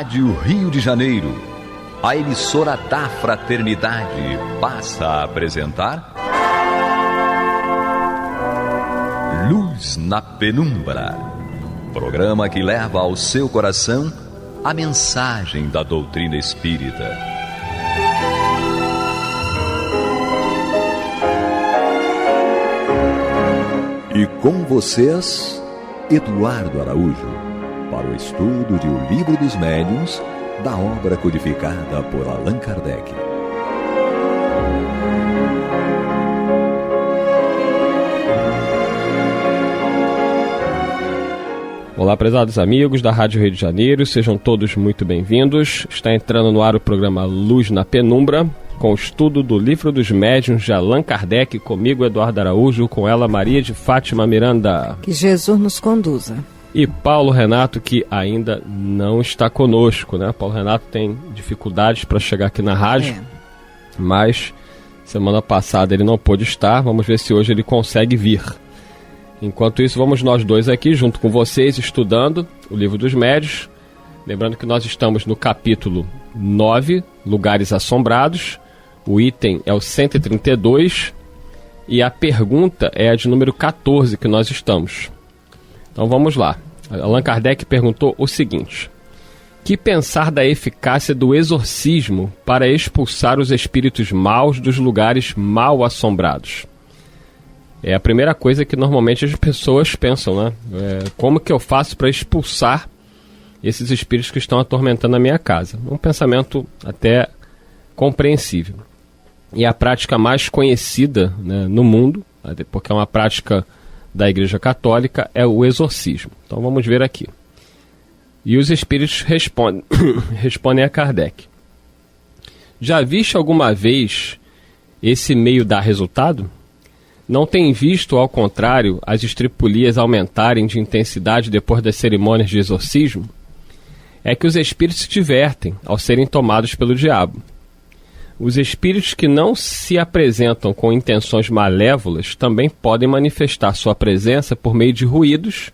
Rádio Rio de Janeiro, a emissora da fraternidade, passa a apresentar Luz na Penumbra, programa que leva ao seu coração a mensagem da doutrina espírita. E com vocês, Eduardo Araújo, para o estudo de O Livro dos Médiuns, da obra codificada por Allan Kardec. Olá, prezados amigos da Rádio Rio de Janeiro, sejam todos muito bem-vindos. Está entrando no ar o programa Luz na Penumbra, com o estudo do Livro dos Médiuns de Allan Kardec, comigo Eduardo Araújo, com ela Maria de Fátima Miranda. Que Jesus nos conduza. E Paulo Renato, que ainda não está conosco, né? Paulo Renato tem dificuldades para chegar aqui na rádio, mas semana passada ele não pôde estar. Vamos ver se hoje ele consegue vir. Enquanto isso, vamos nós dois aqui, junto com vocês, estudando o Livro dos Médiuns. Lembrando que nós estamos no capítulo 9, Lugares Assombrados. O item é o 132 e a pergunta é a de número 14 que nós estamos. Então vamos lá. Allan Kardec perguntou o seguinte: que pensar da eficácia do exorcismo para expulsar os espíritos maus dos lugares mal assombrados? É a primeira coisa que normalmente as pessoas pensam, né? Como que eu faço para expulsar esses espíritos que estão atormentando a minha casa? Um pensamento até compreensível. E a prática mais conhecida, né, no mundo, porque é uma prática da Igreja Católica, é o exorcismo. Então vamos ver aqui. E os espíritos respondem a Kardec: já viste alguma vez esse meio dar resultado? Não tem visto, ao contrário, as estripulias aumentarem de intensidade depois das cerimônias de exorcismo? É que os espíritos se divertem ao serem tomados pelo diabo. Os espíritos que não se apresentam com intenções malévolas também podem manifestar sua presença por meio de ruídos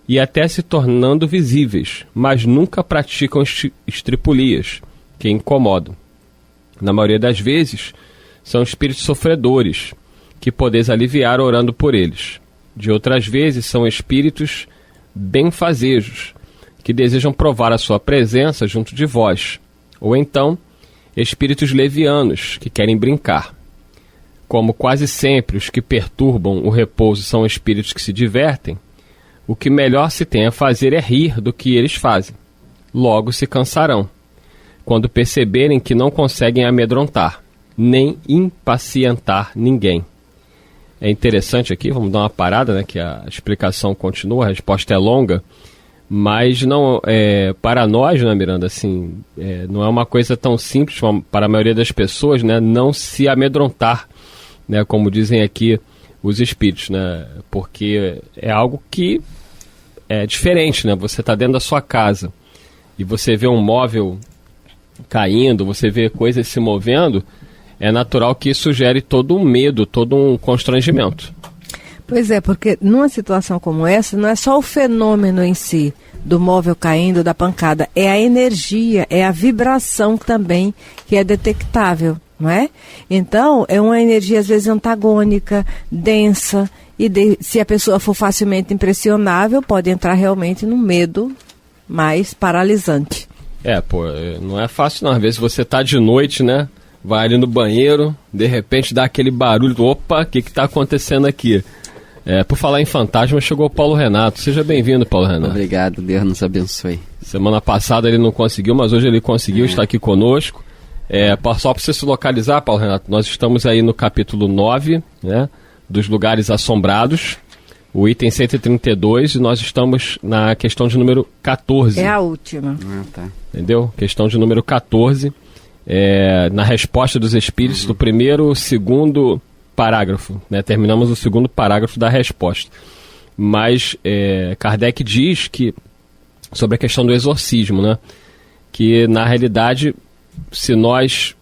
e até se tornando visíveis, mas nunca praticam estripulias que incomodam. Na maioria das vezes, são espíritos sofredores, que podeis aliviar orando por eles. De outras vezes, são espíritos benfazejos, que desejam provar a sua presença junto de vós, ou então espíritos levianos, que querem brincar. Como quase sempre os que perturbam o repouso são espíritos que se divertem, o que melhor se tem a fazer é rir do que eles fazem. Logo se cansarão, quando perceberem que não conseguem amedrontar, nem impacientar ninguém. É interessante aqui, vamos dar uma parada, né, que a explicação continua, a resposta é longa, mas não para nós, né, Miranda, assim, não é uma coisa tão simples para a maioria das pessoas, né, não se amedrontar, né, como dizem aqui os espíritos, né, porque é algo que é diferente, né, você está dentro da sua casa e você vê um móvel caindo, você vê coisas se movendo, é natural que isso gere todo um medo, todo um constrangimento. Pois é, porque numa situação como essa, não é só o fenômeno em si, do móvel caindo, da pancada, é a energia, é a vibração também que é detectável, não é? Então, é uma energia às vezes antagônica, densa, e se a pessoa for facilmente impressionável, pode entrar realmente num medo mais paralisante. Não é fácil não, às vezes você está de noite, né? Vai ali no banheiro, de repente dá aquele barulho, opa, o que está acontecendo aqui? Por falar em fantasma, chegou o Paulo Renato. Seja bem-vindo, Paulo Renato. Obrigado, Deus nos abençoe. Semana passada ele não conseguiu, mas hoje ele conseguiu estar aqui conosco. Só para você se localizar, Paulo Renato, nós estamos aí no capítulo 9, né, dos Lugares Assombrados, o item 132, e nós estamos na questão de número 14. É a última. Tá. Entendeu? Questão de número 14, na resposta dos espíritos do primeiro, segundo parágrafo, né? Terminamos o segundo parágrafo da resposta. Mas Kardec diz que, sobre a questão do exorcismo, né, que na realidade, se nós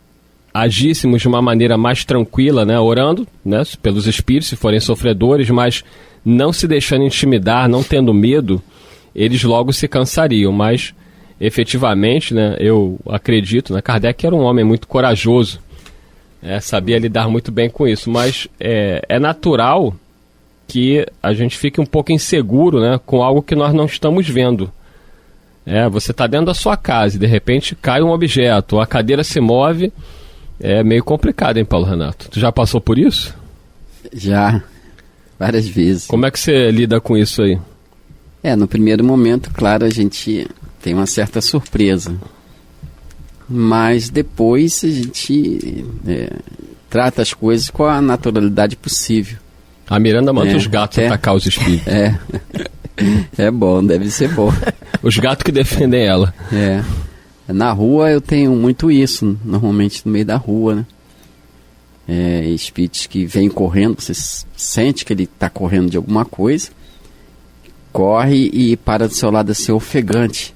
agíssemos de uma maneira mais tranquila, né, orando, né, pelos espíritos, se forem sofredores, mas não se deixando intimidar, não tendo medo, eles logo se cansariam. Mas efetivamente, né, eu acredito, né, Kardec era um homem muito corajoso, sabia lidar muito bem com isso, mas é natural que a gente fique um pouco inseguro, né, com algo que nós não estamos vendo. Você está dentro da sua casa e de repente cai um objeto, a cadeira se move, é meio complicado, hein, Paulo Renato? Tu já passou por isso? Já, várias vezes. Como é que você lida com isso aí? No primeiro momento, claro, a gente tem uma certa surpresa, mas depois a gente trata as coisas com a naturalidade possível. A Miranda manda os gatos atacar os espíritos. É bom, deve ser bom. Os gatos que defendem ela. Na rua eu tenho muito isso, normalmente no meio da rua, né? Espíritos que vêm correndo, você sente que ele está correndo de alguma coisa, corre e para do seu lado assim, ofegante,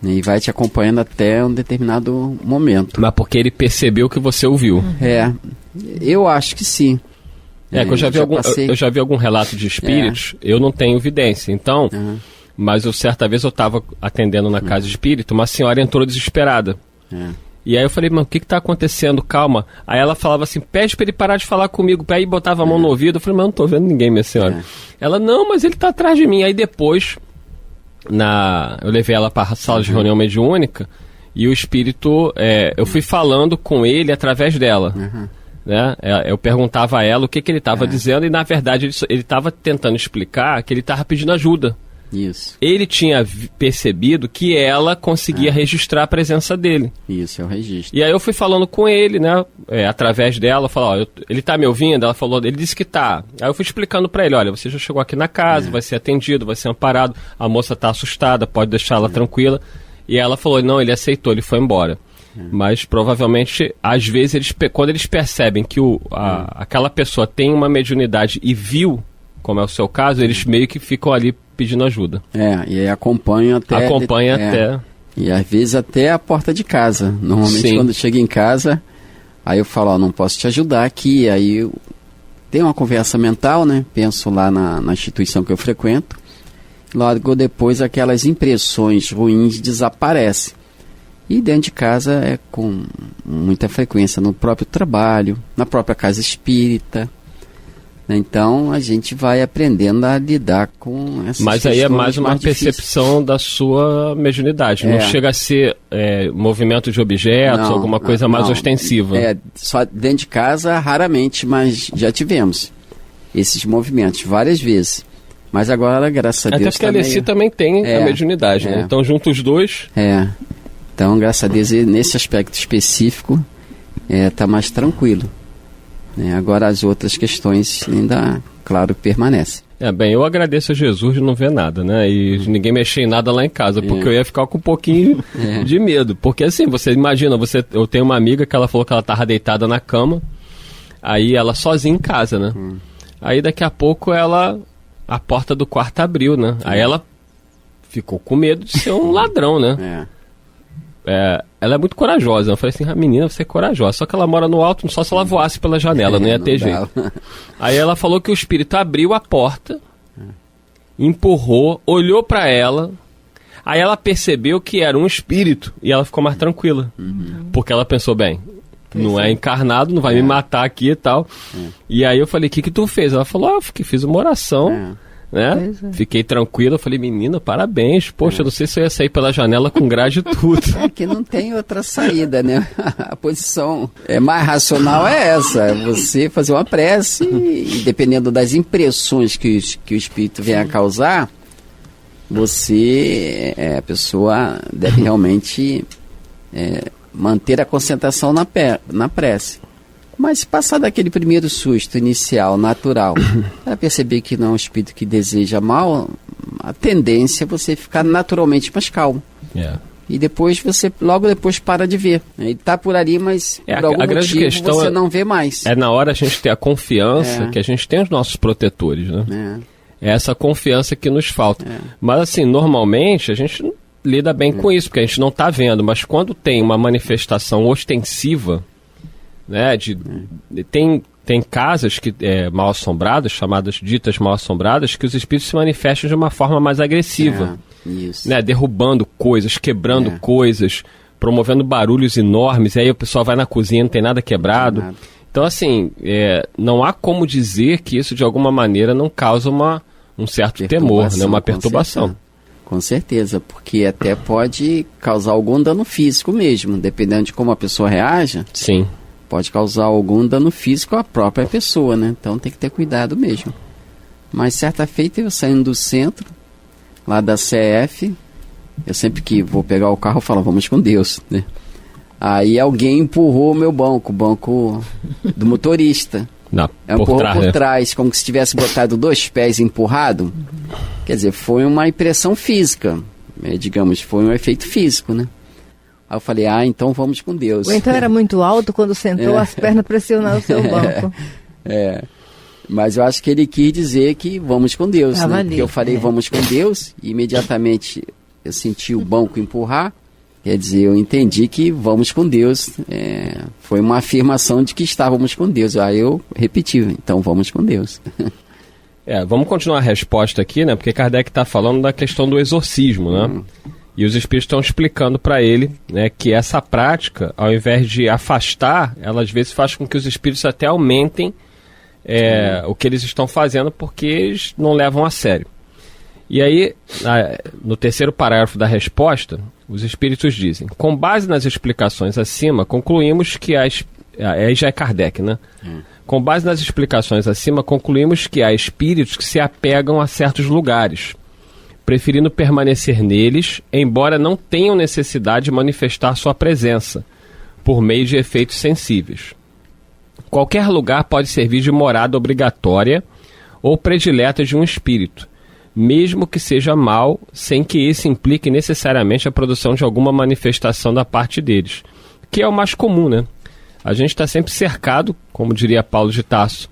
né? E vai te acompanhando até um determinado momento. Mas porque ele percebeu que você ouviu. Eu acho que sim. Que eu já vi algum relato de espíritos, eu não tenho evidência, então, mas certa vez eu estava atendendo na casa espírita, uma senhora entrou desesperada. E aí eu falei, mano, o que está acontecendo? Calma. Aí ela falava assim, pede para ele parar de falar comigo. Aí botava a mão no ouvido, eu falei, mas eu não estou vendo ninguém, minha senhora. Ela, não, mas ele está atrás de mim. Aí depois, eu levei ela para a sala de reunião mediúnica, e o espírito, eu fui falando com ele através dela. Né? Eu perguntava a ela o que ele estava dizendo, e na verdade ele estava tentando explicar que ele estava pedindo ajuda. Isso. Ele tinha percebido que ela conseguia registrar a presença dele. Isso, é o registro. E aí eu fui falando com ele, né, através dela, falou, ele tá me ouvindo? Ela falou, ele disse que tá. Aí eu fui explicando para ele, olha, você já chegou aqui na casa, vai ser atendido, vai ser amparado, a moça tá assustada, pode deixar ela tranquila. E ela falou, não, ele aceitou, ele foi embora. Mas provavelmente, às vezes, quando eles percebem que aquela pessoa tem uma mediunidade e viu, como é o seu caso, eles meio que ficam ali pedindo ajuda. E aí acompanham até... até... E às vezes até a porta de casa. Normalmente quando chega em casa, aí eu falo, não posso te ajudar aqui. Aí eu tenho uma conversa mental, né? Penso lá na instituição que eu frequento. Logo depois aquelas impressões ruins desaparecem. E dentro de casa com muita frequência no próprio trabalho, na própria casa espírita. Então a gente vai aprendendo a lidar com essas questões. Mas aí é mais uma percepção da sua mediunidade. Não chega a ser movimento de objetos, alguma coisa mais ostensiva. Só dentro de casa raramente, mas já tivemos esses movimentos várias vezes. Mas agora, graças a Deus, até porque a Alessi também tem a mediunidade, né? Então junto os dois... Então, graças a Deus, nesse aspecto específico, está mais tranquilo. Agora, as outras questões ainda, claro, permanecem. Bem, eu agradeço a Jesus de não ver nada, né? E ninguém mexer em nada lá em casa, porque eu ia ficar com um pouquinho de medo. Porque assim, você imagina, eu tenho uma amiga que ela falou que ela estava deitada na cama, aí ela sozinha em casa, né? Aí daqui a pouco a porta do quarto abriu, né? Aí ela ficou com medo de ser um ladrão, né? Ela é muito corajosa. Eu falei assim, menina, você é corajosa. Só que ela mora no alto, só se ela voasse pela janela, não ia ter jeito. Aí ela falou que o espírito abriu a porta, empurrou, olhou pra ela. Aí ela percebeu que era um espírito e ela ficou mais tranquila. Porque ela pensou, bem, não é encarnado, não vai me matar aqui e tal. E aí eu falei, o que tu fez? Ela falou, fiz uma oração. Né? Fiquei tranquilo, eu falei, menina, parabéns, poxa, eu não sei se eu ia sair pela janela com grade e tudo. Que não tem outra saída, né? A posição mais racional é essa, você fazer uma prece e dependendo das impressões que o espírito vem a causar, a pessoa deve realmente manter a concentração na prece. Mas se passar daquele primeiro susto inicial, natural, para perceber que não é um espírito que deseja mal, a tendência é você ficar naturalmente mais calmo. E depois logo depois para de ver. Ele está por ali, mas por algum motivo você não vê mais. É na hora a gente ter a confiança que a gente tem os nossos protetores, né? É essa confiança que nos falta. Mas assim, normalmente a gente lida bem com isso, porque a gente não está vendo. Mas quando tem uma manifestação ostensiva, né, tem casas mal assombradas, ditas mal assombradas, que os espíritos se manifestam de uma forma mais agressiva. Isso. Né? Derrubando coisas, quebrando coisas, promovendo barulhos enormes, e aí o pessoal vai na cozinha, não tem nada quebrado. Não tem nada. Então, assim, não há como dizer que isso de alguma maneira não causa um certo temor, né? Uma perturbação. Com certeza, porque até pode causar algum dano físico mesmo, dependendo de como a pessoa reaja. Sim. Pode causar algum dano físico à própria pessoa, né? Então tem que ter cuidado mesmo. Mas certa feita eu saindo do centro, lá da CF, eu sempre que vou pegar o carro eu falo, vamos com Deus, né? Aí alguém empurrou o meu banco, o banco do motorista. Empurrou por trás, como se tivesse botado 2 pés empurrado. Quer dizer, foi uma impressão física, digamos, foi um efeito físico, né? Aí eu falei, então vamos com Deus. Ou então era muito alto, quando sentou, as pernas pressionaram o seu banco. Mas eu acho que ele quis dizer que vamos com Deus, né? Porque eu falei, vamos com Deus, e imediatamente eu senti o banco empurrar. Quer dizer, eu entendi que vamos com Deus, foi uma afirmação de que estávamos com Deus. Aí eu repeti, então vamos com Deus. Vamos continuar a resposta aqui, né? Porque Kardec está falando da questão do exorcismo, né? E os espíritos estão explicando para ele, né, que essa prática, ao invés de afastar, ela às vezes faz com que os espíritos até aumentem o que eles estão fazendo, porque eles não levam a sério. E aí, no terceiro parágrafo da resposta, os espíritos dizem: com base nas explicações acima, concluímos que aí já é Kardec, né? Com base nas explicações acima, concluímos que há espíritos que se apegam a certos lugares, preferindo permanecer neles, embora não tenham necessidade de manifestar sua presença, por meio de efeitos sensíveis. Qualquer lugar pode servir de morada obrigatória ou predileta de um espírito, mesmo que seja mal, sem que isso implique necessariamente a produção de alguma manifestação da parte deles, que é o mais comum, né? A gente está sempre cercado, como diria Paulo de Tarso,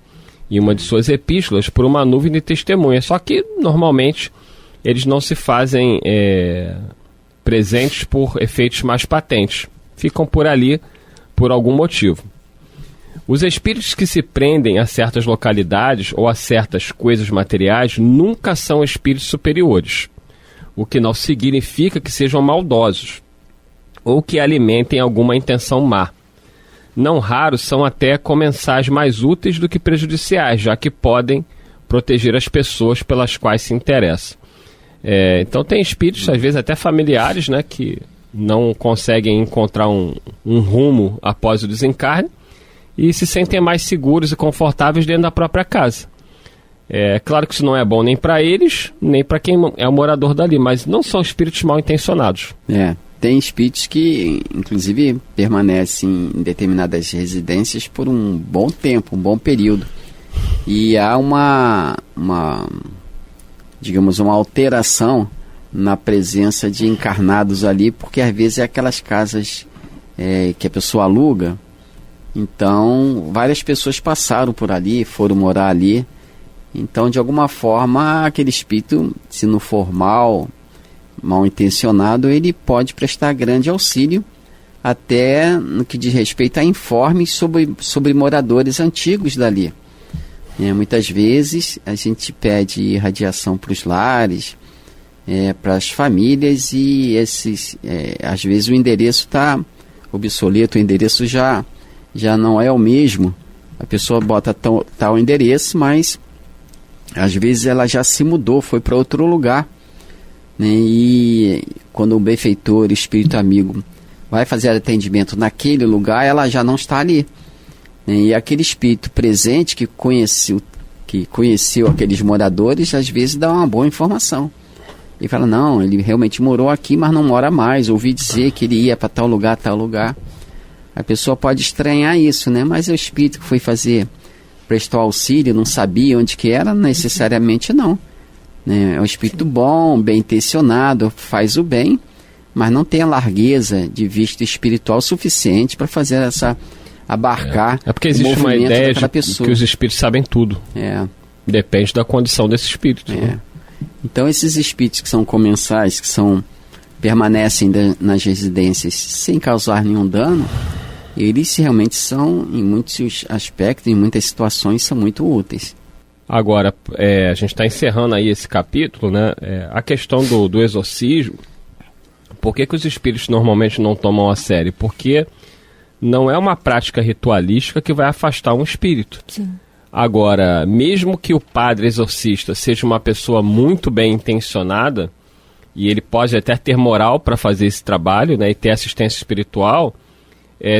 em uma de suas epístolas, por uma nuvem de testemunhas, só que, normalmente, eles não se fazem presentes por efeitos mais patentes, ficam por ali por algum motivo. Os espíritos que se prendem a certas localidades ou a certas coisas materiais nunca são espíritos superiores, o que não significa que sejam maldosos ou que alimentem alguma intenção má. Não raros são até comensais mais úteis do que prejudiciais, já que podem proteger as pessoas pelas quais se interessam. Então tem espíritos, às vezes até familiares, né, que não conseguem encontrar um rumo após o desencarne, e se sentem mais seguros e confortáveis dentro da própria casa. É claro que isso não é bom nem para eles, nem para quem é o morador dali, mas não são espíritos mal intencionados. Tem espíritos que, inclusive, permanecem em determinadas residências por um bom tempo, um bom período. E há digamos, uma alteração na presença de encarnados ali, porque às vezes é aquelas casas que a pessoa aluga. Então, várias pessoas passaram por ali, foram morar ali. Então, de alguma forma, aquele espírito, se não for mal intencionado, ele pode prestar grande auxílio, até no que diz respeito a informes sobre moradores antigos dali. Muitas vezes, a gente pede radiação para os lares, para as famílias, e às vezes o endereço está obsoleto, o endereço já não é o mesmo. A pessoa bota tal endereço, mas às vezes ela já se mudou, foi para outro lugar, né? E quando o benfeitor, o espírito amigo, vai fazer atendimento naquele lugar, ela já não está ali, né? E aquele espírito presente que conheceu aqueles moradores, às vezes dá uma boa informação. Ele fala, não, ele realmente morou aqui, mas não mora mais. Ouvi dizer que ele ia para tal lugar. A pessoa pode estranhar isso, né? Mas o espírito que foi prestou auxílio, não sabia onde que era, necessariamente não, né? É um espírito bom, bem intencionado, faz o bem, mas não tem a largueza de vista espiritual suficiente para fazer abarcar porque existe uma ideia de que os espíritos sabem tudo. Depende da condição desse espírito. Né? Então esses espíritos que são comensais, que permanecem nas residências sem causar nenhum dano, eles realmente são, em muitos aspectos, em muitas situações, são muito úteis. Agora, a gente está encerrando aí esse capítulo, né? A questão do exorcismo, por que os espíritos normalmente não tomam a sério? Porque não é uma prática ritualística que vai afastar um espírito. Sim. Agora, mesmo que o padre exorcista seja uma pessoa muito bem intencionada, e ele pode até ter moral para fazer esse trabalho, né, e ter assistência espiritual,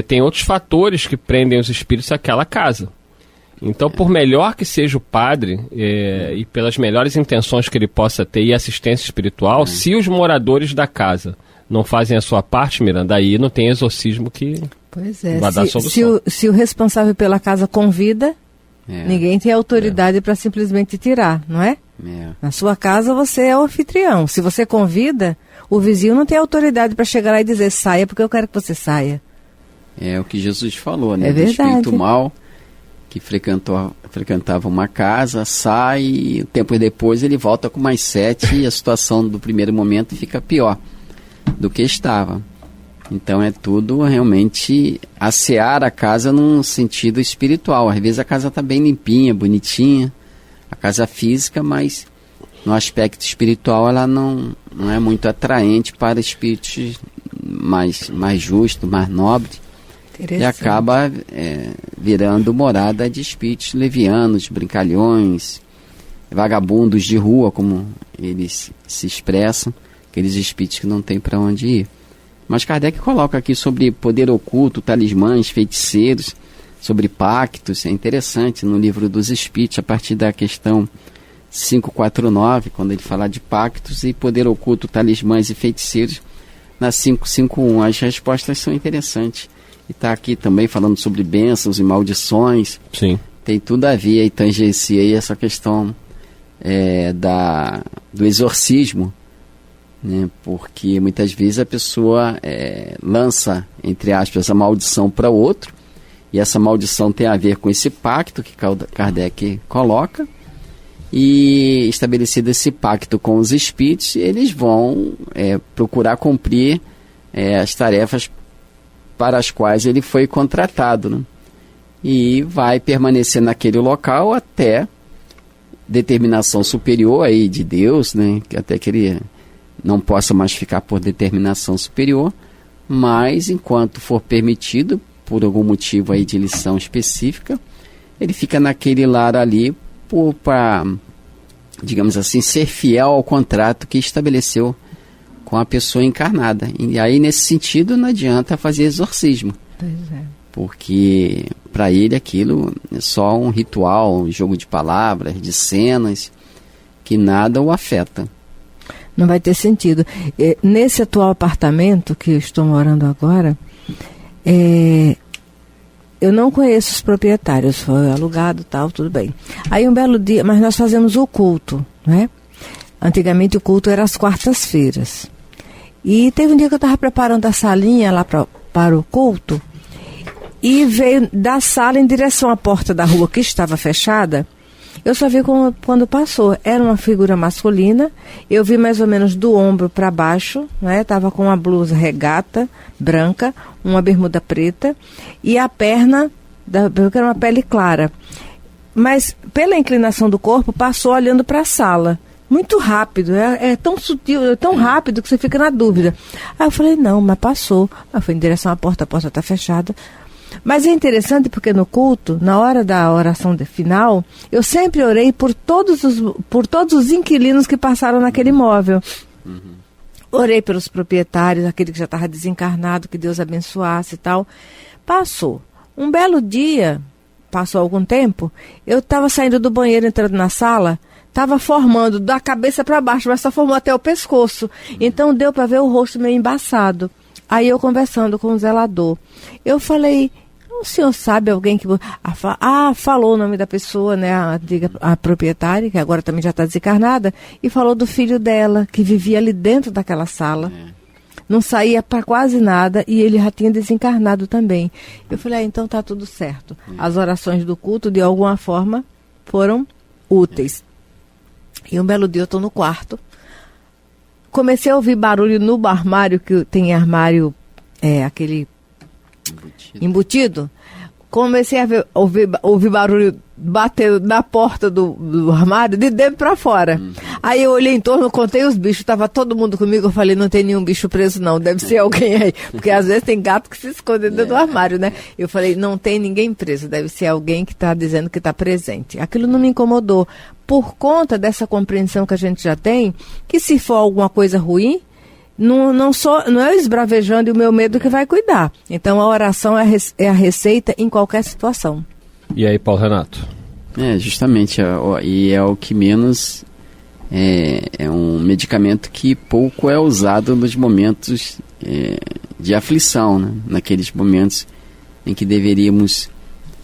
tem outros fatores que prendem os espíritos àquela casa. Então, por melhor que seja o padre, e pelas melhores intenções que ele possa ter e assistência espiritual, se os moradores da casa não fazem a sua parte, Miranda, aí não tem exorcismo que vai dar solução. Se o responsável pela casa convida, ninguém tem autoridade para simplesmente tirar, não é? Na sua casa você é o anfitrião. Se você convida, o vizinho não tem autoridade para chegar lá e dizer saia porque eu quero que você saia. É o que Jesus falou, né? É verdade. Do espírito mau que frequentava uma casa, sai e tempo depois ele volta com mais 7 e a situação do primeiro momento fica pior do que estava. Então é tudo realmente assear a casa num sentido espiritual. Às vezes a casa está bem limpinha, bonitinha, a casa física, mas no aspecto espiritual ela não é muito atraente para espíritos mais justos, mais nobres. E acaba virando morada de espíritos levianos, brincalhões, vagabundos de rua, como eles se expressam, aqueles espíritos que não tem para onde ir. Mas Kardec coloca aqui sobre poder oculto, talismãs, feiticeiros, sobre pactos. É interessante no Livro dos Espíritos, a partir da questão 549, quando ele fala de pactos e poder oculto, talismãs e feiticeiros, na 551. As respostas são interessantes. E está aqui também falando sobre bênçãos e maldições. Sim. Tem tudo a ver e tangencia aí essa questão do exorcismo, né? Porque muitas vezes a pessoa lança, entre aspas, a maldição para outro, e essa maldição tem a ver com esse pacto que Kardec coloca, e estabelecido esse pacto com os espíritos, eles vão procurar cumprir as tarefas para as quais ele foi contratado, né? E vai permanecer naquele local até determinação superior aí de Deus, né? Até que ele não possa mais ficar por determinação superior, mas enquanto for permitido, por algum motivo aí de lição específica, ele fica naquele lar ali para, digamos assim, ser fiel ao contrato que estabeleceu com a pessoa encarnada. E aí, nesse sentido, não adianta fazer exorcismo. Pois é. Porque para ele aquilo é só um ritual, um jogo de palavras, de cenas, que nada o afeta. Não vai ter sentido. Nesse atual apartamento que eu estou morando agora, eu não conheço os proprietários, foi alugado, tal, tudo bem. Aí um belo dia, mas nós fazemos o culto, né? Antigamente o culto era às quartas-feiras. E teve um dia que eu estava preparando a salinha lá para o culto, e veio da sala em direção à porta da rua que estava fechada. Eu só vi quando passou. Era uma figura masculina. Eu vi mais ou menos do ombro para baixo, né? Estava com uma blusa regata branca, uma bermuda preta e a perna, porque era uma pele clara. Mas pela inclinação do corpo, passou olhando para a sala. Muito rápido, é tão sutil, é tão rápido que você fica na dúvida. Aí eu falei, não, mas passou. Aí foi em direção à porta, a porta está fechada. Mas é interessante porque no culto, na hora da oração final, eu sempre orei por todos os inquilinos que passaram naquele imóvel. Uhum. Orei pelos proprietários, aquele que já estava desencarnado, que Deus abençoasse e tal. Passou. Um belo dia, passou algum tempo, eu estava saindo do banheiro, entrando na sala, estava formando da cabeça para baixo, mas só formou até o pescoço. Então deu para ver o rosto meio embaçado. Aí eu conversando com o zelador, eu falei, o senhor sabe alguém que... falou o nome da pessoa, né, a proprietária, que agora também já está desencarnada, e falou do filho dela, que vivia ali dentro daquela sala. Não saía para quase nada e ele já tinha desencarnado também. Eu falei, então tá tudo certo. As orações do culto, de alguma forma, foram úteis. E um belo dia eu estou no quarto. Comecei a ouvir barulho no armário, que tem armário, aquele embutido. comecei a ouvir barulho batendo na porta do armário, de dentro para fora. Aí eu olhei em torno, contei os bichos, tava todo mundo comigo, eu falei, não tem nenhum bicho preso não, deve ser alguém aí, porque às vezes tem gato que se esconde dentro do armário, né? Eu falei, não tem ninguém preso, deve ser alguém que está dizendo que está presente. Aquilo não me incomodou, por conta dessa compreensão que a gente já tem, que se for alguma coisa ruim, não é esbravejando o meu medo que vai cuidar. Então a oração é a receita em qualquer situação. E aí, Paulo Renato? Justamente, e é o que menos é um medicamento que pouco é usado nos momentos de aflição, né? Naqueles momentos em que deveríamos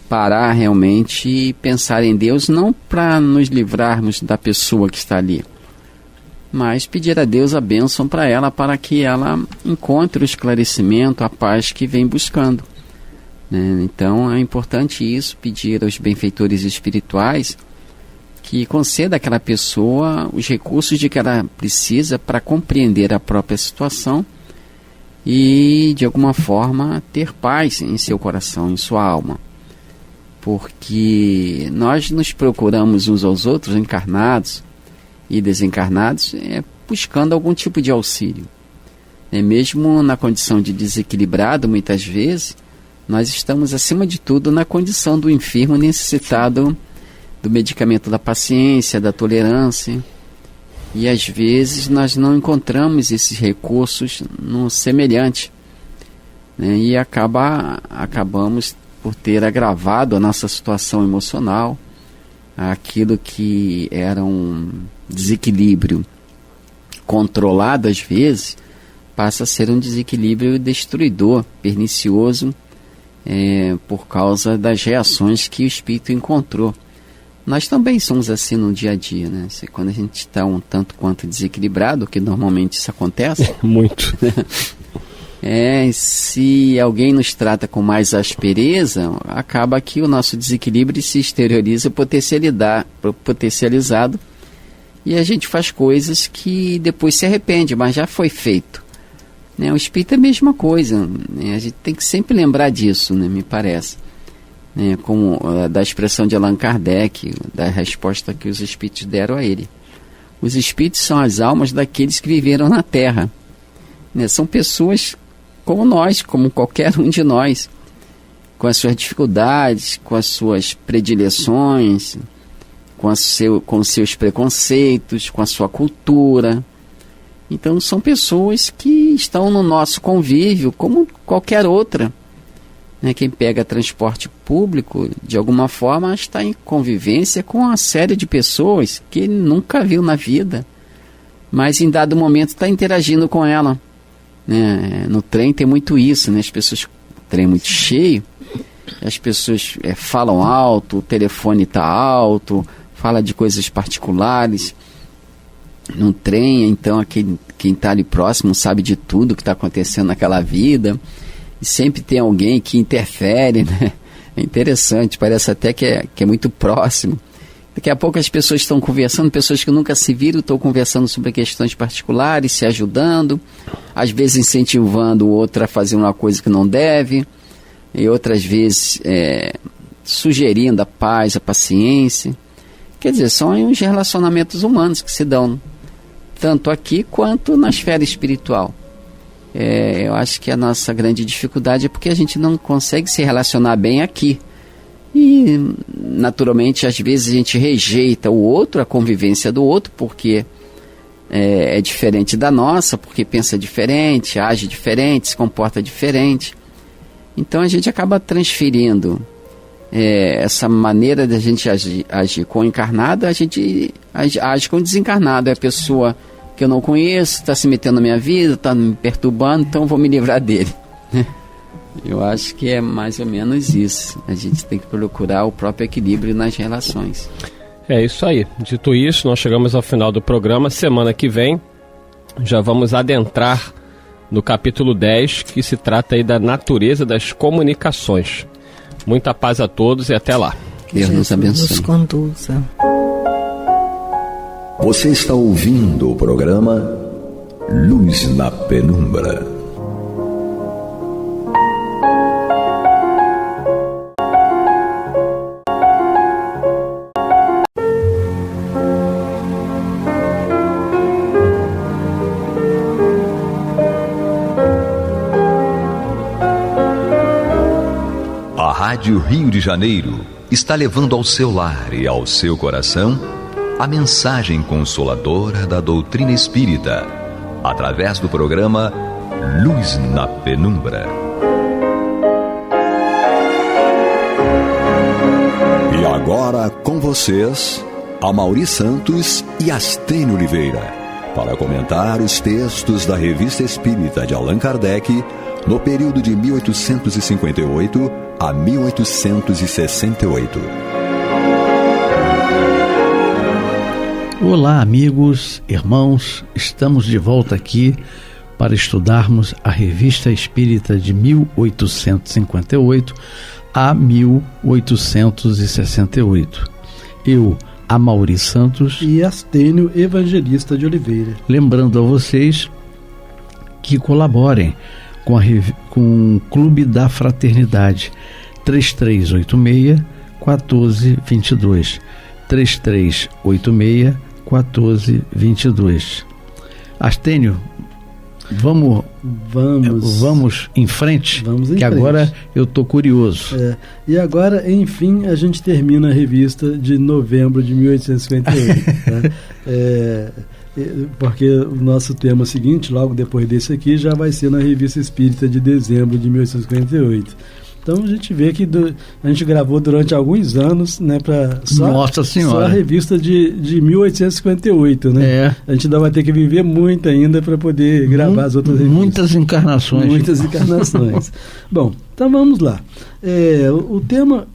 parar realmente e pensar em Deus, não para nos livrarmos da pessoa que está ali, mas pedir a Deus a bênção para ela, para que ela encontre o esclarecimento, a paz que vem buscando. Então é importante isso, pedir aos benfeitores espirituais que conceda àquela pessoa os recursos de que ela precisa para compreender a própria situação e de alguma forma ter paz em seu coração, em sua alma, porque nós nos procuramos uns aos outros, encarnados e desencarnados, buscando algum tipo de auxílio, mesmo na condição de desequilibrado, muitas vezes nós estamos, acima de tudo, na condição do enfermo necessitado do medicamento da paciência, da tolerância. E, às vezes, nós não encontramos esses recursos no semelhante. E acabamos por ter agravado a nossa situação emocional. Aquilo que era um desequilíbrio controlado, às vezes, passa a ser um desequilíbrio destruidor, pernicioso, por causa das reações que o espírito encontrou. Nós também somos assim no dia a dia, né? Quando a gente está um tanto quanto desequilibrado, que normalmente isso acontece. Muito. Se alguém nos trata com mais aspereza, acaba que o nosso desequilíbrio se exterioriza potencializado e a gente faz coisas que depois se arrepende, mas já foi feito. O espírito é a mesma coisa, a gente tem que sempre lembrar disso, me parece. Como da expressão de Allan Kardec, da resposta que os espíritos deram a ele. Os espíritos são as almas daqueles que viveram na Terra. São pessoas como nós, como qualquer um de nós, com as suas dificuldades, com as suas predileções, com os seus preconceitos, com a sua cultura. Então são pessoas que estão no nosso convívio como qualquer outra. Quem pega transporte público, de alguma forma, está em convivência com uma série de pessoas que ele nunca viu na vida, mas em dado momento está interagindo com ela. No trem tem muito isso, as pessoas, o trem é muito cheio, as pessoas falam alto, o telefone está alto, fala de coisas particulares. No trem, então, quem está ali próximo sabe de tudo que está acontecendo naquela vida. E sempre tem alguém que interfere, É interessante, parece até que é muito próximo. Daqui a pouco as pessoas estão conversando, pessoas que nunca se viram, estão conversando sobre questões particulares, se ajudando, às vezes incentivando o outro a fazer uma coisa que não deve, e outras vezes sugerindo a paz, a paciência. Quer dizer, são os relacionamentos humanos que se dão, tanto aqui quanto na esfera espiritual. Eu acho que a nossa grande dificuldade é porque a gente não consegue se relacionar bem aqui. E, naturalmente, às vezes a gente rejeita o outro, a convivência do outro, porque é diferente da nossa, porque pensa diferente, age diferente, se comporta diferente. Então a gente acaba transferindo essa maneira de a gente agir com o encarnado, a gente age com o desencarnado. É a pessoa que eu não conheço, está se metendo na minha vida, está me perturbando, então vou me livrar dele. Eu acho que é mais ou menos isso. A gente tem que procurar o próprio equilíbrio nas relações. É isso aí. Dito isso, nós chegamos ao final do programa. Semana que vem já vamos adentrar no capítulo 10, que se trata aí da natureza das comunicações. Muita paz a todos e até lá. Deus nos abençoe. Nos conduza. Você está ouvindo o programa Luz na Penumbra. Rádio Rio de Janeiro está levando ao seu lar e ao seu coração a mensagem consoladora da doutrina espírita, através do programa Luz na Penumbra. E agora com vocês, Amaury Santos e Astênio Oliveira, para comentar os textos da Revista Espírita de Allan Kardec no período de 1858 a 1868. Olá, amigos, irmãos, estamos de volta aqui para estudarmos a Revista Espírita de 1858 a 1868. Eu, Amaury Santos e Astênio Evangelista de Oliveira. Lembrando a vocês que colaborem com o Clube da Fraternidade 3386-1422 3386-1422. Astênio, vamos em frente, que agora eu estou curioso. E agora, enfim, a gente termina a revista de novembro de 1858. Tá? Porque o nosso tema seguinte, logo depois desse aqui, já vai ser na Revista Espírita de dezembro de 1858. Então a gente vê que a gente gravou durante alguns anos, né, Nossa Senhora, só a revista de 1858, né? A gente ainda vai ter que viver muito ainda para poder gravar as outras revistas. Muitas encarnações. Bom, então vamos lá. O tema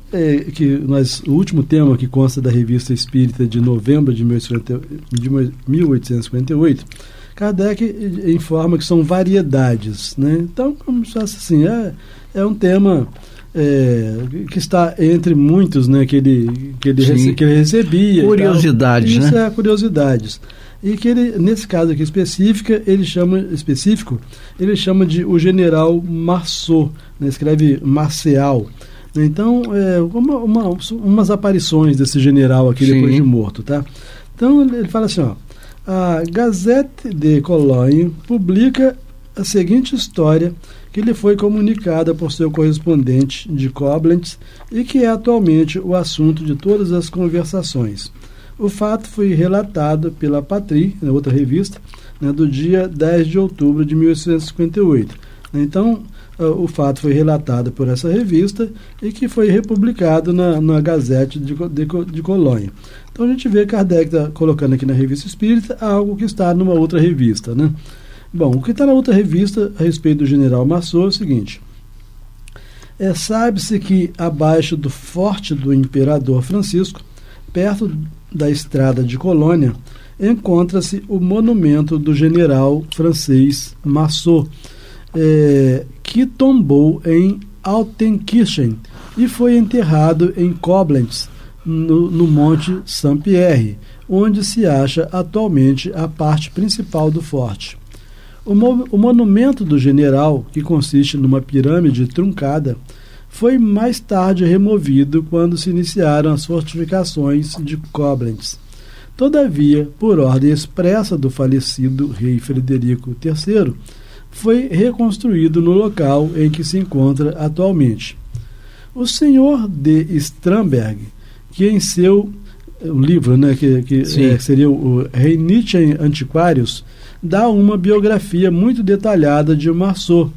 o último tema que consta da Revista Espírita de novembro de 1858, Kardec informa que são variedades, né? Então, como se fosse assim, é um tema que está entre muitos, né, que ele recebia. Curiosidades, né? Isso é curiosidades. E que ele, nesse caso aqui específico, ele chama de o general Marceau, né? Escreve Marcial. Então, umas aparições desse general aqui depois de morto, tá? Então, ele fala assim, a Gazette de Cologne publica a seguinte história que lhe foi comunicada por seu correspondente de Koblenz e que é atualmente o assunto de todas as conversações. O fato foi relatado pela Patrie, na outra revista, né, do dia 10 de outubro de 1858. Então, o fato foi relatado por essa revista e que foi republicado na Gazette de Colônia. Então a gente vê que Kardec está colocando aqui na Revista Espírita algo que está numa outra revista, né? Bom, o que está na outra revista a respeito do general Marceau é o seguinte: sabe-se que abaixo do Forte do Imperador Francisco, perto da estrada de Colônia, encontra-se o monumento do general francês Marceau, que tombou em Altenkirchen e foi enterrado em Koblenz, no Monte Saint-Pierre, onde se acha atualmente a parte principal do forte. O monumento do general, que consiste numa pirâmide truncada, foi mais tarde removido quando se iniciaram as fortificações de Koblenz. Todavia, por ordem expressa do falecido rei Frederico III, foi reconstruído no local em que se encontra atualmente. O senhor de Stramberg, que em seu livro, né, que seria o Rheinischen Antiquarius, dá uma biografia muito detalhada de Marceau.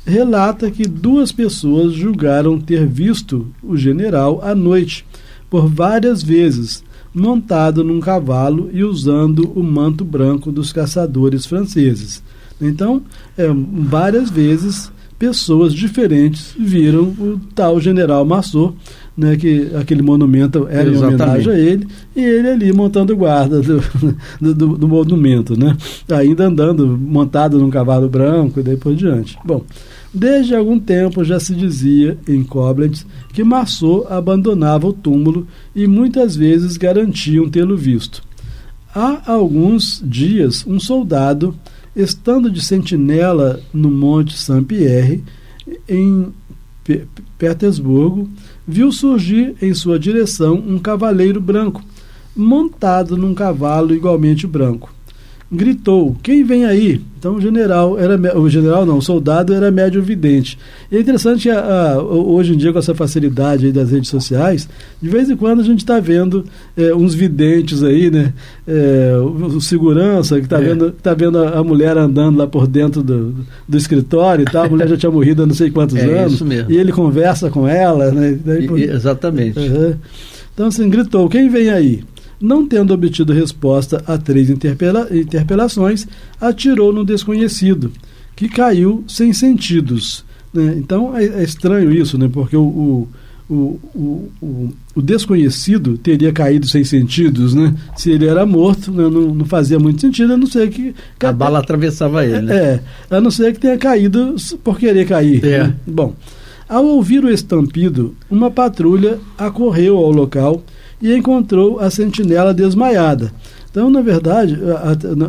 Relata que 2 pessoas julgaram ter visto o general à noite, por várias vezes, montado num cavalo e usando o manto branco dos caçadores franceses. Então, várias vezes, pessoas diferentes viram o tal general Marceau, né, que aquele monumento era em homenagem a ele, e ele ali montando guarda do monumento, né? Ainda andando, montado num cavalo branco e daí por diante. Bom, desde algum tempo já se dizia em Koblenz que Marceau abandonava o túmulo e muitas vezes garantiam tê-lo visto. Há alguns dias, um soldado, estando de sentinela no Monte Saint-Pierre, em Petersburgo, viu surgir em sua direção um cavaleiro branco, montado num cavalo igualmente branco. gritou: quem vem aí? Então o soldado era médium vidente. E é interessante que hoje em dia, com essa facilidade aí das redes sociais, de vez em quando a gente está vendo uns videntes aí, né? O segurança que está vendo a mulher andando lá por dentro do escritório e tal, a mulher já tinha morrido há não sei quantos anos, isso mesmo. E ele conversa com ela, né? Exatamente. Então assim, gritou: quem vem aí? Não tendo obtido resposta a 3 interpelações, atirou no desconhecido, que caiu sem sentidos, né? Então é estranho isso, né? Porque o desconhecido teria caído sem sentidos, né? Se ele era morto, né? Não fazia muito sentido, a não ser que a bala atravessava ele, né? A não ser que tenha caído por querer cair, né? Bom, ao ouvir o estampido, uma patrulha acorreu ao local e encontrou a sentinela desmaiada. Então, na verdade,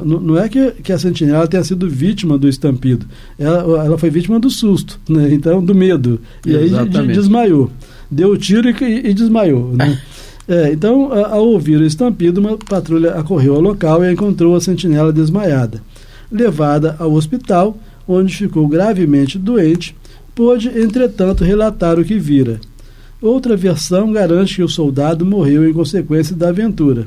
não é que a sentinela tenha sido vítima do estampido. Ela foi vítima do susto, né? Então, do medo. E aí desmaiou. Deu o tiro e desmaiou, né? Então, ao ouvir o estampido, uma patrulha acorreu ao local e encontrou a sentinela desmaiada. Levada ao hospital, onde ficou gravemente doente, pôde, entretanto, relatar o que vira. Outra versão garante que o soldado morreu em consequência da aventura.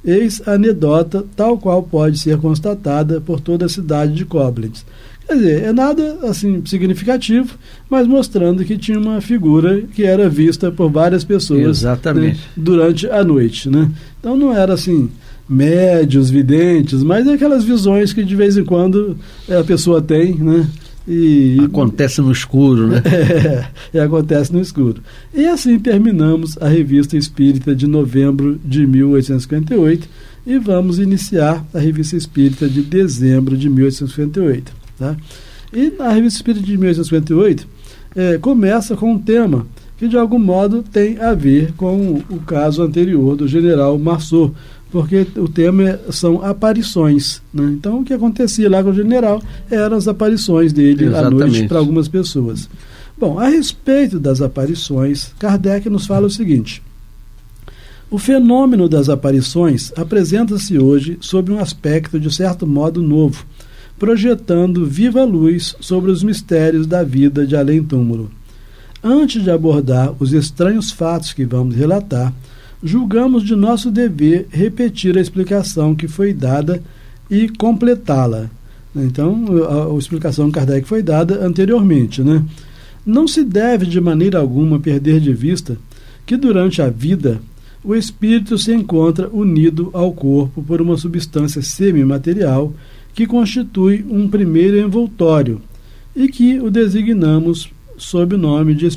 Eis a anedota, tal qual pode ser constatada por toda a cidade de Koblenz. Quer dizer, é nada assim significativo, mas mostrando que tinha uma figura que era vista por várias pessoas, né, durante a noite, né? Então não era assim médios, videntes, mas é aquelas visões que de vez em quando a pessoa tem, né? E acontece no escuro, né? Acontece no escuro. E assim terminamos a Revista Espírita de novembro de 1858 e vamos iniciar a Revista Espírita de dezembro de 1858. Tá? E a Revista Espírita de 1858 começa com um tema que de algum modo tem a ver com o caso anterior do general Marceau, porque o tema são aparições, né? Então o que acontecia lá com o general eram as aparições dele à noite para algumas pessoas. Bom, a respeito das aparições, Kardec nos fala o seguinte: o fenômeno das aparições apresenta-se hoje sob um aspecto de certo modo novo, projetando viva luz sobre os mistérios da vida de além-túmulo. Antes de abordar os estranhos fatos que vamos relatar, julgamos de nosso dever repetir a explicação que foi dada e completá-la. Então, a explicação que Kardec foi dada anteriormente, né? Não se deve de maneira alguma perder de vista que durante a vida o espírito se encontra unido ao corpo por uma substância semimaterial que constitui um primeiro envoltório e que o designamos sob o nome de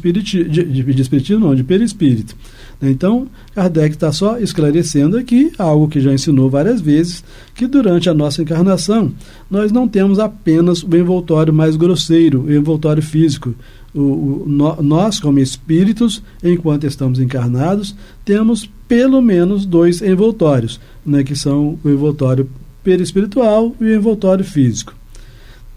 perispírito. Então, Kardec está só esclarecendo aqui algo que já ensinou várias vezes, que durante a nossa encarnação nós não temos apenas o envoltório mais grosseiro, o envoltório físico. Nós, como espíritos, enquanto estamos encarnados, temos pelo menos 2 envoltórios, né, que são o envoltório perispiritual e o envoltório físico.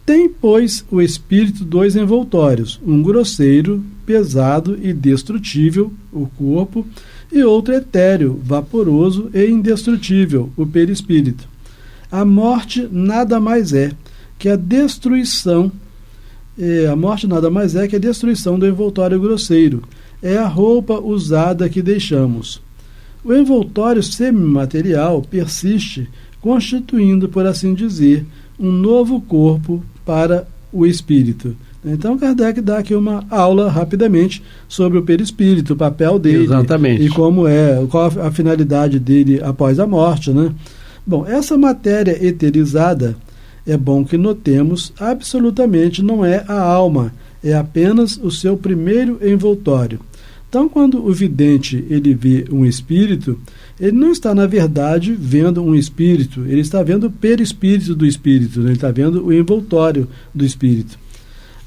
Tem, pois, o espírito 2 envoltórios, um grosseiro, pesado e destrutível, o corpo, e outro etéreo, vaporoso e indestrutível, o perispírito. A morte nada mais é que a destruição do envoltório grosseiro, é a roupa usada que deixamos. O envoltório semimaterial persiste, constituindo, por assim dizer, um novo corpo para o espírito. Então Kardec dá aqui uma aula rapidamente sobre o perispírito, o papel dele. Exatamente. E qual a finalidade dele após a morte, né? Bom, essa matéria eterizada, é bom que notemos, absolutamente não é a alma, é apenas o seu primeiro envoltório. Então, quando o vidente ele vê um espírito, ele não está, na verdade, vendo um espírito, ele está vendo o perispírito do espírito, né? Ele está vendo o envoltório do espírito.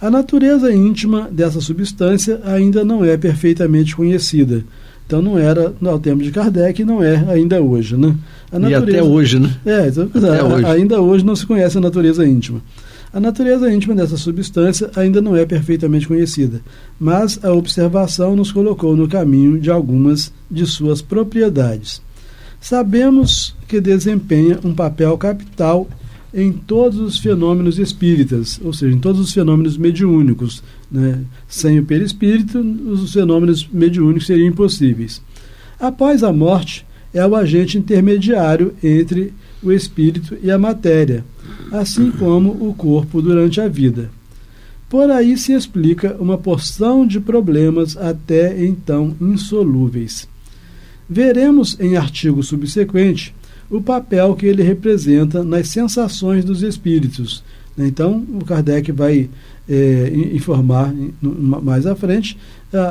A natureza íntima dessa substância ainda não é perfeitamente conhecida. Então, não era ao tempo de Kardec e não é ainda hoje, né? E até hoje, né? Ainda hoje não se conhece a natureza íntima. A natureza íntima dessa substância ainda não é perfeitamente conhecida, mas a observação nos colocou no caminho de algumas de suas propriedades. Sabemos que desempenha um papel capital em todos os fenômenos espíritas, ou seja, em todos os fenômenos mediúnicos, né? Sem o perispírito, os fenômenos mediúnicos seriam impossíveis. Após a morte, é o agente intermediário entre o espírito e a matéria, assim como o corpo durante a vida. Por aí se explica uma porção de problemas até então insolúveis. Veremos em artigo subsequente o papel que ele representa nas sensações dos espíritos. Então, o Kardec vai informar mais à frente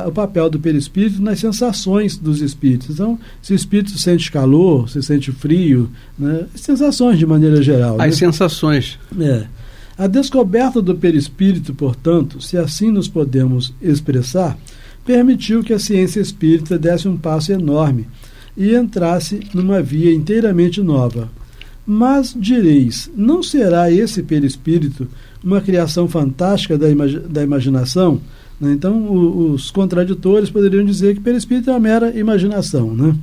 o papel do perispírito nas sensações dos espíritos. Então, se o espírito sente calor, se sente frio, né? Sensações de maneira geral. As sensações. A descoberta do perispírito, portanto, se assim nos podemos expressar, permitiu que a ciência espírita desse um passo enorme e entrasse numa via inteiramente nova. Mas, direis, não será esse perispírito uma criação fantástica da imaginação? Né? Então, os contraditores poderiam dizer que perispírito é uma mera imaginação, né?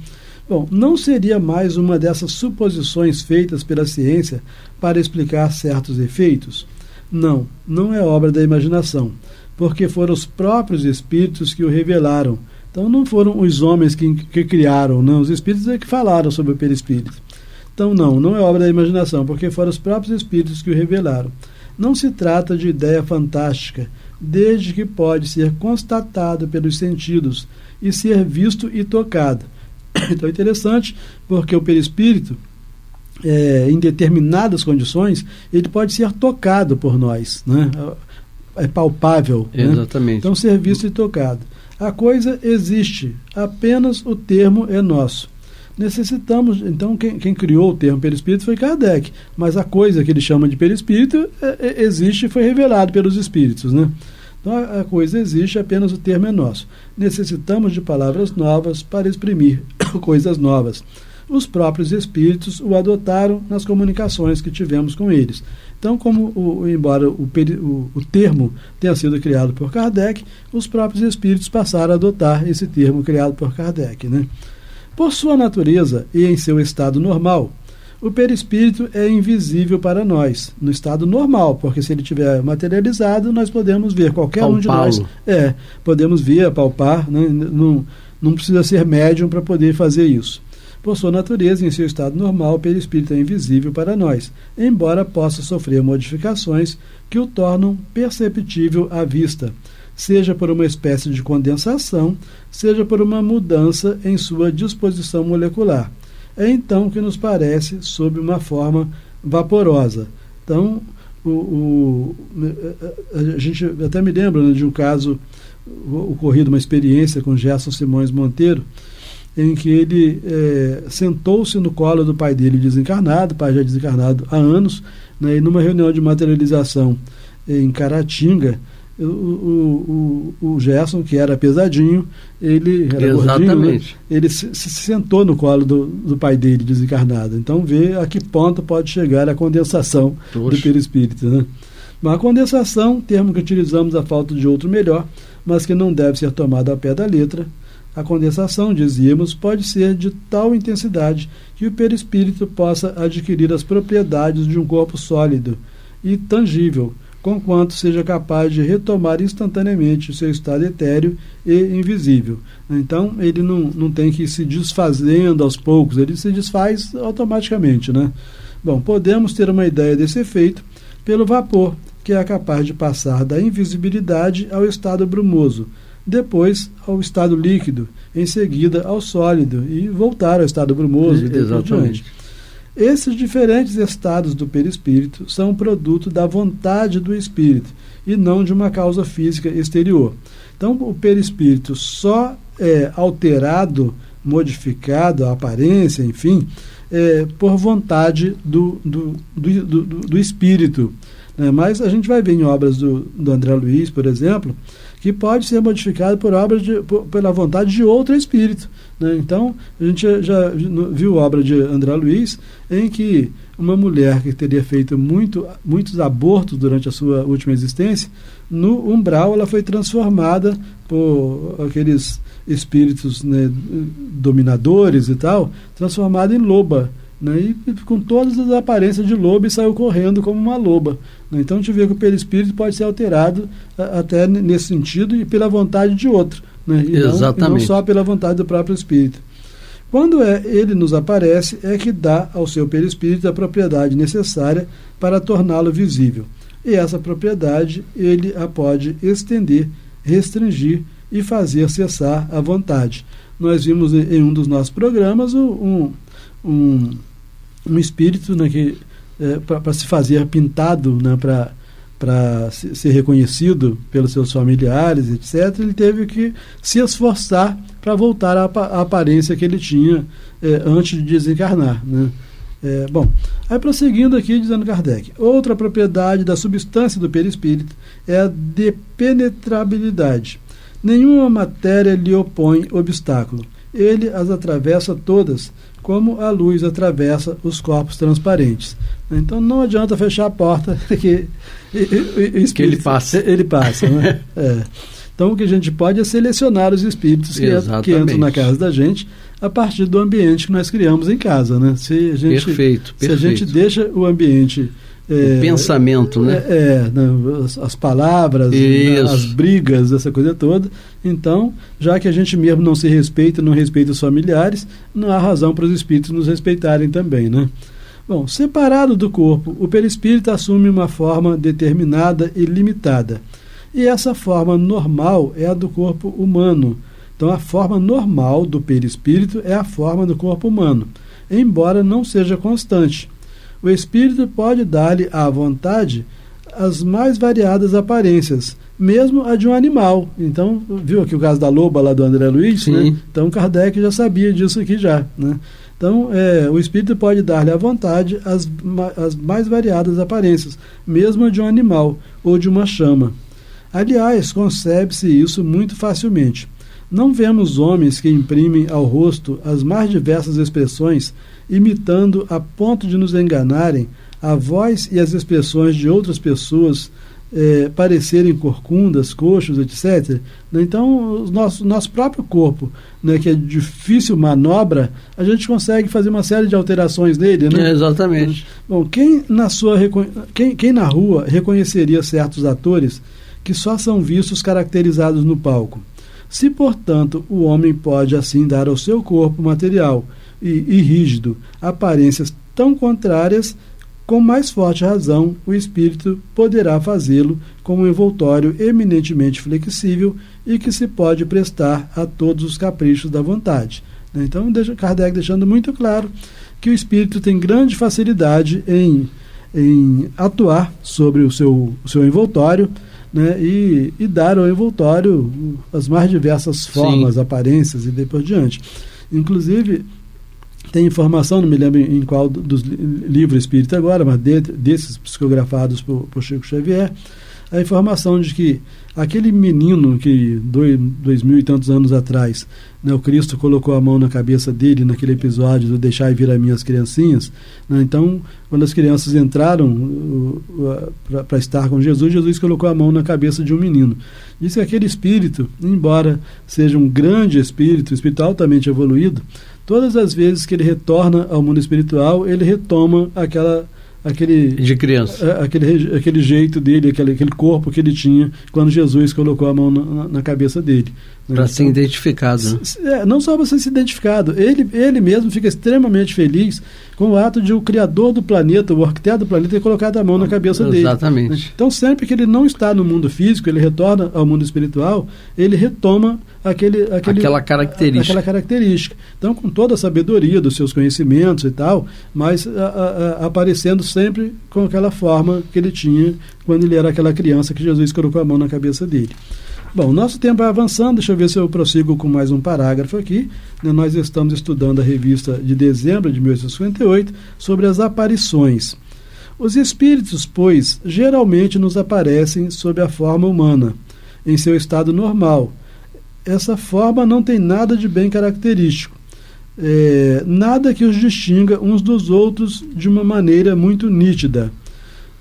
Bom, não seria mais uma dessas suposições feitas pela ciência para explicar certos efeitos? Não, não é obra da imaginação, porque foram os próprios espíritos que o revelaram. Então não foram os homens que criaram, não, os espíritos é que falaram sobre o perispírito. Então não é obra da imaginação, porque foram os próprios espíritos que o revelaram. Não se trata de ideia fantástica, desde que pode ser constatado pelos sentidos e ser visto e tocado. Então é interessante, porque o perispírito, em determinadas condições, ele pode ser tocado por nós, né? É palpável. Exatamente. Né? Então, ser visto e tocado. A coisa existe, apenas o termo é nosso. Necessitamos, então, quem criou o termo perispírito foi Kardec, mas a coisa que ele chama de perispírito existe e foi revelado pelos espíritos, né? Então, a coisa existe, apenas o termo é nosso. Necessitamos de palavras novas para exprimir coisas novas. Os próprios espíritos o adotaram nas comunicações que tivemos com eles. Então, embora o termo tenha sido criado por Kardec, os próprios espíritos passaram a adotar esse termo criado por Kardec, né? Por sua natureza e em seu estado normal, o perispírito é invisível para nós, no estado normal, porque se ele estiver materializado, nós podemos ver, qualquer um de nós. Podemos ver, apalpar, né? Não precisa ser médium para poder fazer isso. Por sua natureza, em seu estado normal, o perispírito é invisível para nós, embora possa sofrer modificações que o tornam perceptível à vista, seja por uma espécie de condensação, seja por uma mudança em sua disposição molecular. É então que nos parece sob uma forma vaporosa. Então, a gente até me lembra, né, de um caso ocorrido, uma experiência com Gerson Simões Monteiro, em que ele sentou-se no colo do pai dele desencarnado, o pai já desencarnado há anos, né, e numa reunião de materialização em Caratinga, o Gerson, que era pesadinho, ele era gordinho, né? Ele se sentou no colo do pai dele desencarnado. Então vê a que ponto pode chegar a condensação do perispírito, né? Mas a condensação, termo que utilizamos à falta de outro melhor, mas que não deve ser tomado ao pé da letra. A condensação, dizíamos, pode ser de tal intensidade que o perispírito possa adquirir as propriedades de um corpo sólido e tangível, conquanto seja capaz de retomar instantaneamente o seu estado etéreo e invisível. Então, ele não tem que ir se desfazendo aos poucos, ele se desfaz automaticamente, né? Bom, podemos ter uma ideia desse efeito pelo vapor, que é capaz de passar da invisibilidade ao estado brumoso, depois ao estado líquido, em seguida ao sólido e voltar ao estado brumoso. Exatamente. Esses diferentes estados do perispírito são produto da vontade do espírito e não de uma causa física exterior. Então, o perispírito só é alterado, modificado, a aparência, enfim, por vontade do espírito. Né? Mas a gente vai ver em obras do André Luiz, por exemplo, que pode ser modificado pela vontade de outro espírito. Né? Então, a gente já viu obra de André Luiz em que uma mulher que teria feito muitos abortos durante a sua última existência, no umbral ela foi transformada por aqueles espíritos, né, dominadores e tal, transformada em loba. né, e com todas as aparências de lobo e saiu correndo como uma loba. Né? Então a gente vê que o perispírito pode ser alterado até nesse sentido e pela vontade de outro, né? E não só pela vontade do próprio espírito. Quando ele nos aparece, é que dá ao seu perispírito a propriedade necessária para torná-lo visível. E essa propriedade ele a pode estender, restringir e fazer cessar à vontade. Nós vimos em um dos nossos programas um espírito, né, que para se fazer pintado, né, para ser reconhecido pelos seus familiares, etc., ele teve que se esforçar para voltar à aparência que ele tinha antes de desencarnar, né? Bom, aí prosseguindo aqui, dizendo Kardec, outra propriedade da substância do perispírito é a depenetrabilidade. Nenhuma matéria lhe opõe obstáculo. Ele as atravessa todas, como a luz atravessa os corpos transparentes. Então não adianta fechar a porta que ele passa. Ele passa, né? Então o que a gente pode é selecionar os espíritos que entram na casa da gente a partir do ambiente que nós criamos em casa, né? Se a gente, perfeito. Se a gente deixa o ambiente... o pensamento, né? As palavras, as brigas, essa coisa toda. Então, já que a gente mesmo não se respeita, não respeita os familiares, não há razão para os espíritos nos respeitarem também, né? Bom, separado do corpo, o perispírito assume uma forma determinada e limitada. E essa forma normal é a do corpo humano. Então, a forma normal do perispírito é a forma do corpo humano, embora não seja constante. O espírito pode dar-lhe à vontade as mais variadas aparências, mesmo a de um animal. Então, viu aqui o caso da loba lá do André Luiz? Né? Então, Kardec já sabia disso aqui já, né? Então, o espírito pode dar-lhe à vontade as mais variadas aparências, mesmo a de um animal ou de uma chama. Aliás, concebe-se isso muito facilmente. Não vemos homens que imprimem ao rosto as mais diversas expressões, imitando a ponto de nos enganarem a voz e as expressões de outras pessoas parecerem corcundas, coxos, etc. Então, o nosso próprio corpo, né, que é difícil manobra, a gente consegue fazer uma série de alterações nele, né? Exatamente. Bom, quem na rua reconheceria certos atores que só são vistos caracterizados no palco? Se, portanto, o homem pode assim dar ao seu corpo material e rígido aparências tão contrárias, com mais forte razão o espírito poderá fazê-lo com um envoltório eminentemente flexível e que se pode prestar a todos os caprichos da vontade. Então, Kardec deixando muito claro que o espírito tem grande facilidade em atuar sobre o seu envoltório, né, e dar ao envoltório as mais diversas formas, aparências e depois diante. Inclusive, tem informação, não me lembro em qual dos livros espírita agora, mas desses psicografados por Chico Xavier, a informação de que aquele menino que 2000 e tantos anos atrás, né, o Cristo colocou a mão na cabeça dele naquele episódio do deixai vir as minhas criancinhas, né, então quando as crianças entraram para estar com Jesus, Jesus colocou a mão na cabeça de um menino. Diz que aquele espírito, embora seja um grande espírito altamente evoluído, todas as vezes que ele retorna ao mundo espiritual, ele retoma aquele de criança, aquele jeito dele, aquele corpo que ele tinha quando Jesus colocou a mão na cabeça dele. Para ser identificado. Né? Não só para ser identificado, ele mesmo fica extremamente feliz com o ato de o criador do planeta, o arquiteto do planeta, ter colocado a mão na cabeça dele. Exatamente. Né? Então, sempre que ele não está no mundo físico, ele retorna ao mundo espiritual, ele retoma aquela característica. Então, com toda a sabedoria dos seus conhecimentos e tal, mas aparecendo sempre com aquela forma que ele tinha quando ele era aquela criança que Jesus colocou a mão na cabeça dele. Bom, nosso tempo vai avançando, deixa eu ver se eu prossigo com mais um parágrafo aqui. Nós estamos estudando a revista de dezembro de 1858 sobre as aparições. Os espíritos, pois, geralmente nos aparecem sob a forma humana, em seu estado normal. Essa forma não tem nada de bem característico, nada que os distinga uns dos outros de uma maneira muito nítida.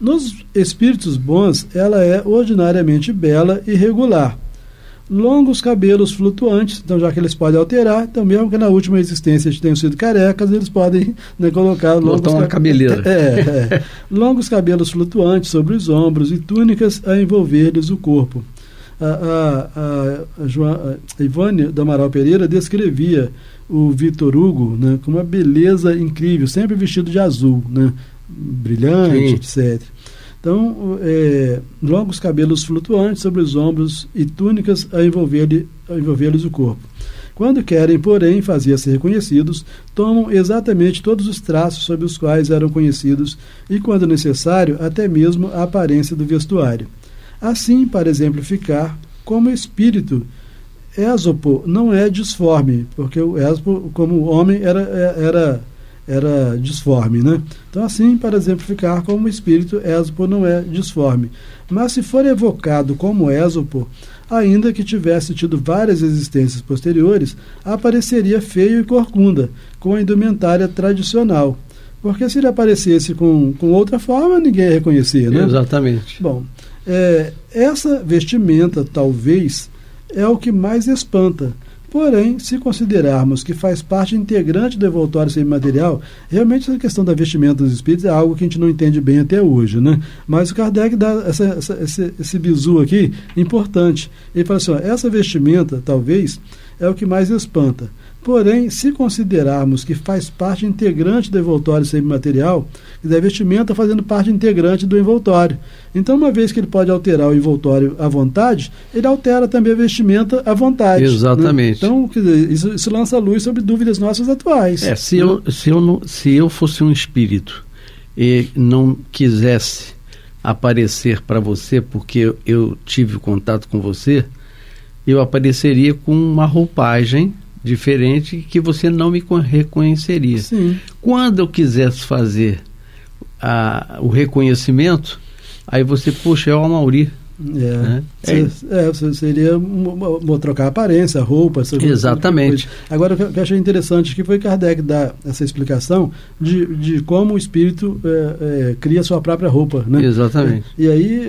Nos espíritos bons, ela é ordinariamente bela e regular. Longos cabelos flutuantes, então já que eles podem alterar, então mesmo que na última existência eles tenham sido carecas, eles podem, né, colocar longos uma cabeleira. Longos cabelos flutuantes sobre os ombros e túnicas a envolver-lhes o corpo. A Ivone do Amaral Pereira descrevia o Victor Hugo, né, com uma beleza incrível, sempre vestido de azul, né, brilhante, sim, etc. Então, longos cabelos flutuantes sobre os ombros e túnicas a envolver-lhes o corpo. Quando querem, porém, fazer-se reconhecidos, tomam exatamente todos os traços sob os quais eram conhecidos e, quando necessário, até mesmo a aparência do vestuário. Assim, para exemplificar, como espírito, Ésopo não é disforme, porque o Ésopo, como homem, era disforme, né? Então, assim, para exemplificar, como espírito, Ésopo não é disforme. Mas se for evocado como Ésopo, ainda que tivesse tido várias existências posteriores, apareceria feio e corcunda, com a indumentária tradicional. Porque se ele aparecesse com outra forma, ninguém ia reconhecer, né? Exatamente. Bom, essa vestimenta, talvez, é o que mais espanta. Porém, se considerarmos que faz parte integrante do envoltório semimaterial, realmente essa questão da vestimenta dos espíritos é algo que a gente não entende bem até hoje, né? Mas o Kardec dá esse bizu aqui importante. Ele fala assim, essa vestimenta, talvez, é o que mais espanta. Porém, se considerarmos que faz parte integrante do envoltório semimaterial, e da vestimenta fazendo parte integrante do envoltório. Então, uma vez que ele pode alterar o envoltório à vontade, ele altera também a vestimenta à vontade. Exatamente. Né? Então, quer dizer, isso lança luz sobre dúvidas nossas atuais. Se eu fosse um espírito e não quisesse aparecer para você, porque eu tive contato com você, eu apareceria com uma roupagem diferente que você não me reconheceria. Sim. Quando eu quisesse fazer o reconhecimento, aí você, puxa, é o Amauri. Seria trocar a aparência, a roupa. Exatamente. Agora, o que eu achei interessante aqui foi Kardec dar essa explicação de como o espírito cria sua própria roupa, né? Exatamente. E aí,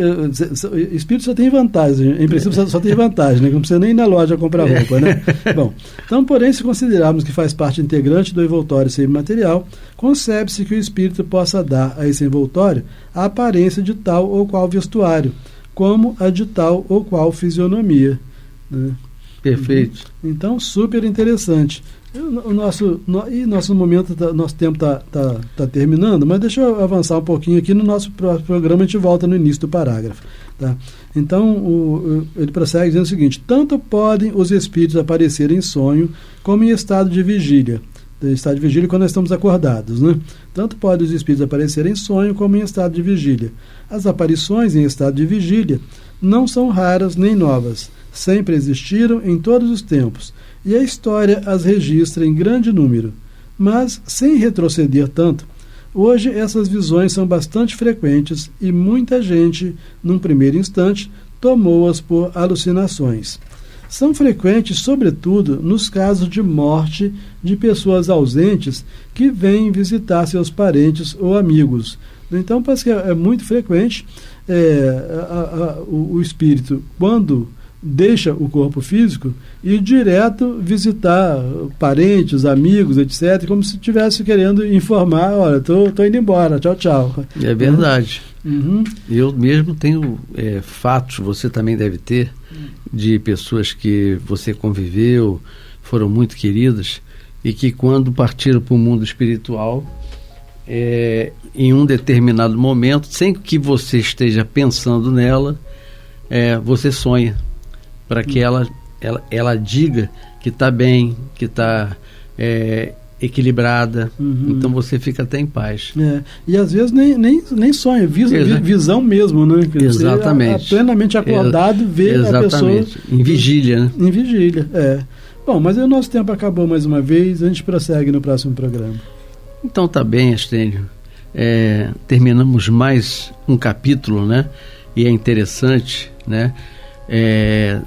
espírito só tem vantagem, em princípio só tem vantagem, né? Não precisa nem ir na loja comprar roupa, né? Bom, então, porém, se considerarmos que faz parte integrante do envoltório semimaterial, concebe-se que o espírito possa dar a esse envoltório a aparência de tal ou qual vestuário, como a de tal ou qual fisionomia, né? Perfeito. Então, super interessante. Nosso momento, nosso tempo está terminando, mas deixa eu avançar um pouquinho aqui no nosso próximo programa, a gente volta no início do parágrafo. Tá? Então, ele prossegue dizendo o seguinte: tanto podem os espíritos aparecer em sonho como em estado de vigília. Estado de vigília quando nós estamos acordados, né? Tanto podem os espíritos aparecer em sonho como em estado de vigília. As aparições em estado de vigília não são raras nem novas, sempre existiram em todos os tempos, e a história as registra em grande número. Mas, sem retroceder tanto, hoje essas visões são bastante frequentes e muita gente, num primeiro instante, tomou-as por alucinações. São frequentes, sobretudo, nos casos de morte de pessoas ausentes que vêm visitar seus parentes ou amigos. Então, parece que é muito frequente o espírito, quando deixa o corpo físico, ir direto visitar parentes, amigos, etc., como se estivesse querendo informar, olha, estou indo embora, tchau, tchau. É verdade. Uhum. Eu mesmo tenho fatos, você também deve ter, de pessoas que você conviveu, foram muito queridas, e que quando partiram para o mundo espiritual, em um determinado momento, sem que você esteja pensando nela, você sonha, para que ela diga que está bem, que está equilibrada. Uhum. Então você fica até em paz. E às vezes nem sonha, visão mesmo, né? Exatamente. Você plenamente acordado, vê a pessoa em vigília, né? Em vigília, Bom, mas aí o nosso tempo acabou mais uma vez, a gente prossegue no próximo programa. Então tá bem, Astênio. Terminamos mais um capítulo, né? E é interessante, né?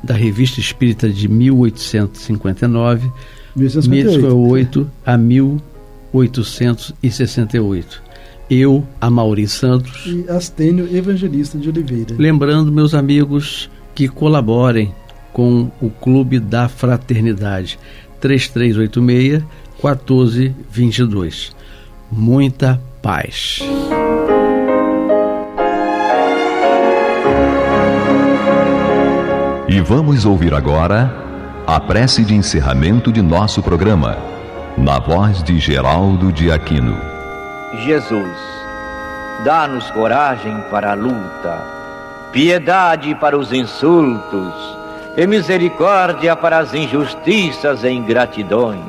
Da Revista Espírita de 1859, 1858 a 1868. Eu, Amauri Santos e Astênio Evangelista de Oliveira. Lembrando, meus amigos, que colaborem com o Clube da Fraternidade. 3386-1422. Muita paz. E vamos ouvir agora a prece de encerramento de nosso programa, na voz de Geraldo de Aquino. Jesus, dá-nos coragem para a luta, piedade para os insultos e misericórdia para as injustiças e ingratidões.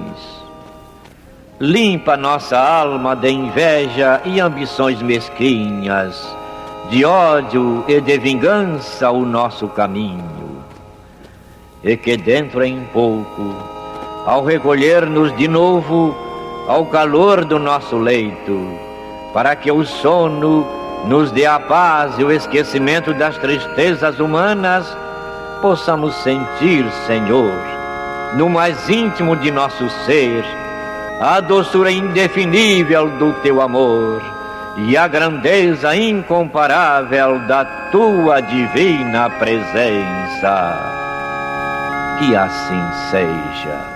Limpa nossa alma de inveja e ambições mesquinhas, de ódio e de vingança o nosso caminho. E que dentro em pouco, ao recolher-nos de novo ao calor do nosso leito, para que o sono nos dê a paz e o esquecimento das tristezas humanas, possamos sentir, Senhor, no mais íntimo de nosso ser, a doçura indefinível do Teu amor e a grandeza incomparável da Tua divina presença. Que assim seja.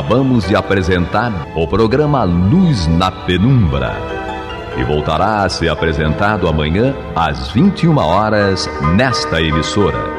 Acabamos de apresentar o programa Luz na Penumbra, que voltará a ser apresentado amanhã às 21 horas nesta emissora.